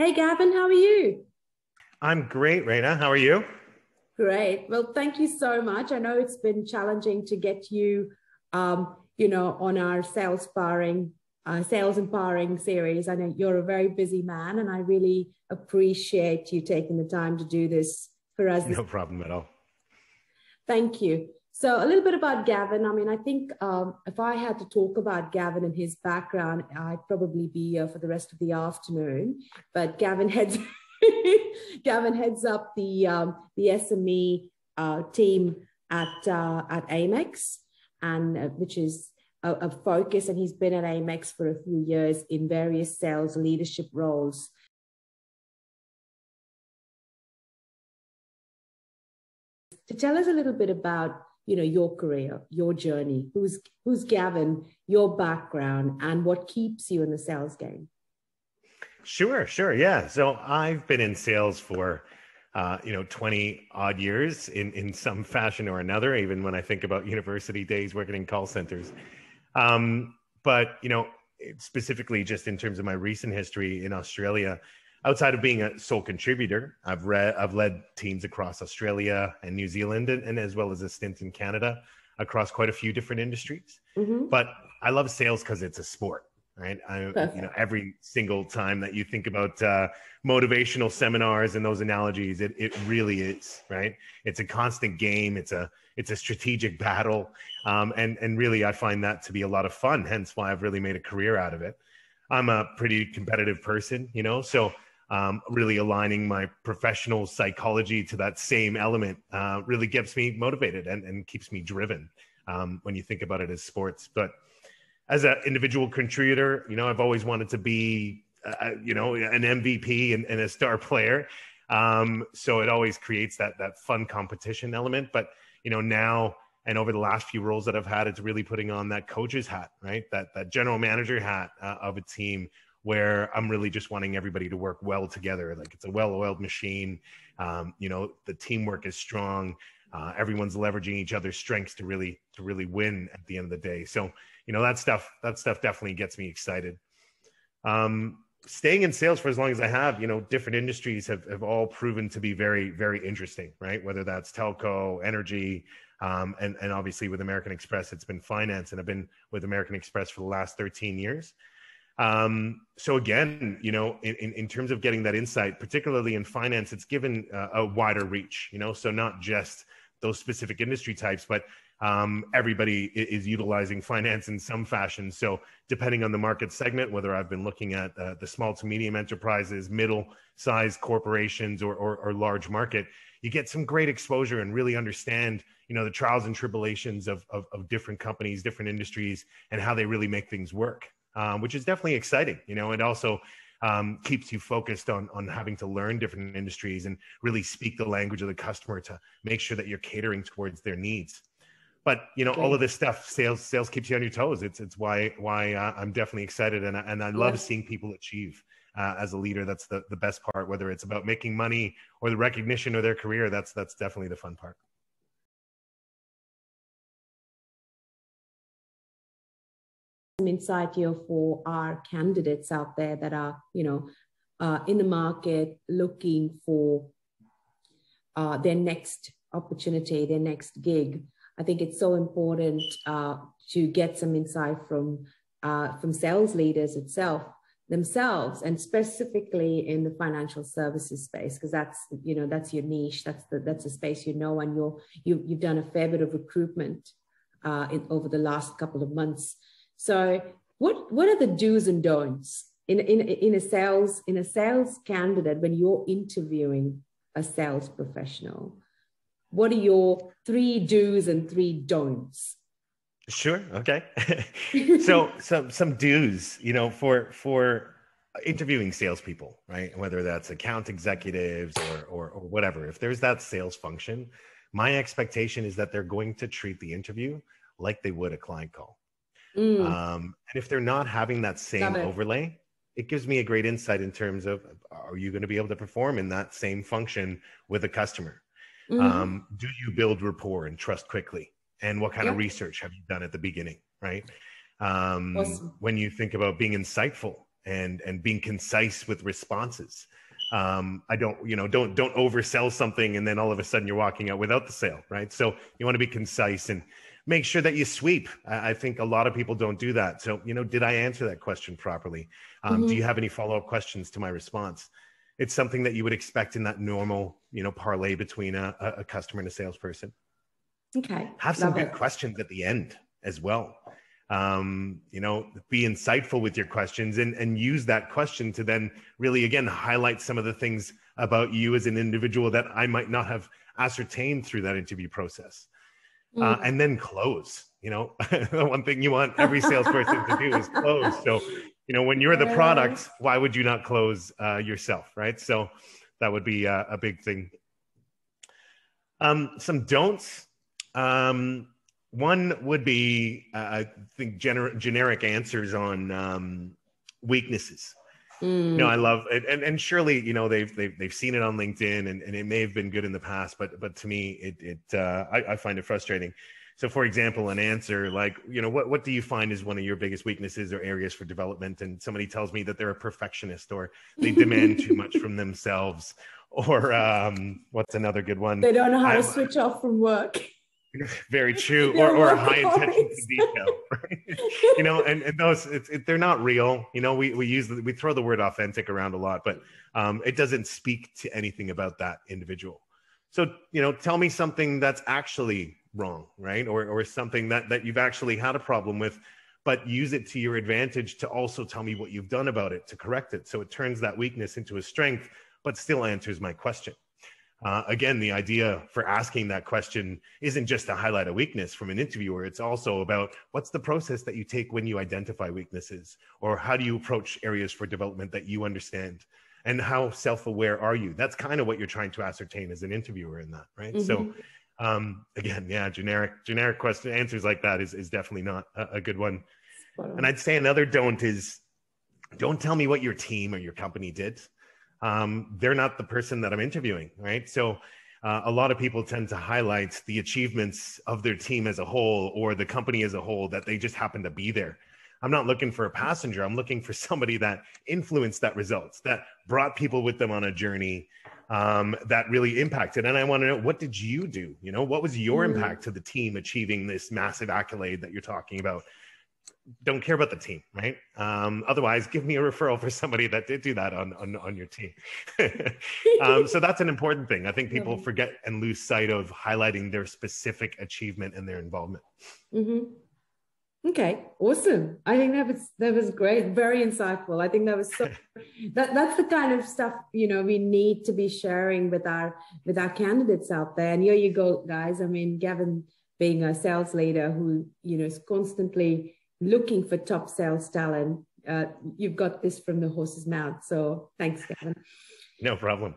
Hey Gavin, how are you? I'm great, Raina. How are you? Great. Well, thank you so much. I know it's been challenging to get you, on our sales empowering series. I know you're a very busy man, and I really appreciate you taking the time to do this for us. No problem at all. Thank you. So, a little bit about Gavin. I mean, I think if I had to talk about Gavin and his background, I'd probably be here for the rest of the afternoon. But Gavin heads up the SME team at Amex, and which is a focus. And he's been at Amex for a few years in various sales leadership roles. To tell us a little bit about your career, your journey, who's Gavin, your background, and what keeps you in the sales game. Sure. Yeah. So I've been in sales for, 20 odd years in some fashion or another, even when I think about university days working in call centers. But, specifically just in terms of my recent history in Australia, outside of being a sole contributor, I've led teams across Australia and New Zealand, and as well as a stint in Canada across quite a few different industries. Mm-hmm. But I love sales because it's a sport, right? Perfect. Every single time that you think about motivational seminars and those analogies, it really is, right? It's a constant game. It's a strategic battle, and really I find that to be a lot of fun. Hence why I've really made a career out of it. I'm a pretty competitive person, so really aligning my professional psychology to that same element really gets me motivated and keeps me driven when you think about it as sports. But as an individual contributor, I've always wanted to be, an MVP and a star player. So it always creates that fun competition element. But, now and over the last few roles that I've had, it's really putting on that coach's hat, right? That general manager hat of a team where I'm really just wanting everybody to work well together. Like it's a well-oiled machine. The teamwork is strong. Everyone's leveraging each other's strengths to really win at the end of the day. So, that stuff definitely gets me excited. Staying in sales for as long as I have, different industries have all proven to be very, very interesting, right? Whether that's telco, energy, and obviously with American Express, it's been finance, and I've been with American Express for the last 13 years. So again, in terms of getting that insight, particularly in finance, it's given a wider reach, so not just those specific industry types, but everybody is utilizing finance in some fashion. So depending on the market segment, whether I've been looking at the small to medium enterprises, middle-sized corporations, or large market, you get some great exposure and really understand, the trials and tribulations of different companies, different industries, and how they really make things work, which is definitely exciting. It also keeps you focused on having to learn different industries and really speak the language of the customer to make sure that you're catering towards their needs. But all of Great. this stuff, sales keeps you on your toes. It's why I'm definitely excited, and I love Yeah. seeing people achieve as a leader. That's the best part. Whether it's about making money or the recognition of their career, that's definitely the fun part. Some insight here for our candidates out there that are, in the market looking for their next opportunity, their next gig. I think it's so important to get some insight from sales leaders themselves, and specifically in the financial services space, because that's your niche, that's the space, and you've done a fair bit of recruitment over the last couple of months. So what are the do's and don'ts in a sales candidate when you're interviewing a sales professional? What are your three do's and three don'ts? Sure. Okay. So some do's, for interviewing salespeople, right? Whether that's account executives or whatever. If there's that sales function, my expectation is that they're going to treat the interview like they would a client call. Mm, And if they're not having that love same it. overlay, it gives me a great insight in terms of, are you going to be able to perform in that same function with a customer? Mm-hmm. Do you build rapport and trust quickly? And what kind of Yep. research have you done at the beginning, right? Awesome. When you think about being insightful, and being concise with responses. I don't, don't oversell something and then all of a sudden you're walking out without the sale, right? So you want to be concise and make sure that you sweep. I think a lot of people don't do that. So, did I answer that question properly? Do you have any follow-up questions to my response? It's something that you would expect in that normal, parlay between a customer and a salesperson. Okay. Have some good questions at the end as well. Be insightful with your questions and use that question to then really, again, highlight some of the things about you as an individual that I might not have ascertained through that interview process. And then close. The one thing you want every salesperson to do is close. So, when you're the product, why would you not close yourself, right? So that would be a big thing. Some don'ts. One would be, I think, generic answers on weaknesses. I love it, and surely they've seen it on LinkedIn, and it may have been good in the past, but to me, I find it frustrating. So, for example, an answer like, what do you find is one of your biggest weaknesses or areas for development? And somebody tells me that they're a perfectionist, or they demand too much from themselves, or what's another good one? They don't know how to switch off from work. Very true. Or a high attention to detail, right? And those, they're not real. We throw the word authentic around a lot, but it doesn't speak to anything about that individual. So, tell me something that's actually wrong, right? Or something that you've actually had a problem with, but use it to your advantage to also tell me what you've done about it to correct it. So it turns that weakness into a strength, but still answers my question. Again, the idea for asking that question isn't just to highlight a weakness from an interviewer. It's also about what's the process that you take when you identify weaknesses, or how do you approach areas for development that you understand, and how self-aware are you? That's kind of what you're trying to ascertain as an interviewer in that, right? So again, yeah, generic question answers like that is definitely not a good one. And I'd say another don't tell me what your team or your company did. They're not the person that I'm interviewing, right? So a lot of people tend to highlight the achievements of their team as a whole or the company as a whole, that they just happen to be there. I'm not looking for a passenger. I'm looking for somebody that influenced that results, that brought people with them on a journey, that really impacted. And I want to know, what did you do? What was your impact to the team achieving this massive accolade that you're talking about? Don't care about the team, right? Otherwise, give me a referral for somebody that did do that on your team. So that's an important thing. I think people forget and lose sight of highlighting their specific achievement and their involvement. Okay, awesome. I think that was great, very insightful. I think that was that's the kind of stuff we need to be sharing with our candidates out there. And here you go, guys. I mean, Gavin being a sales leader who is constantly looking for top sales talent, you've got this from the horse's mouth. So thanks, Gavin. No problem.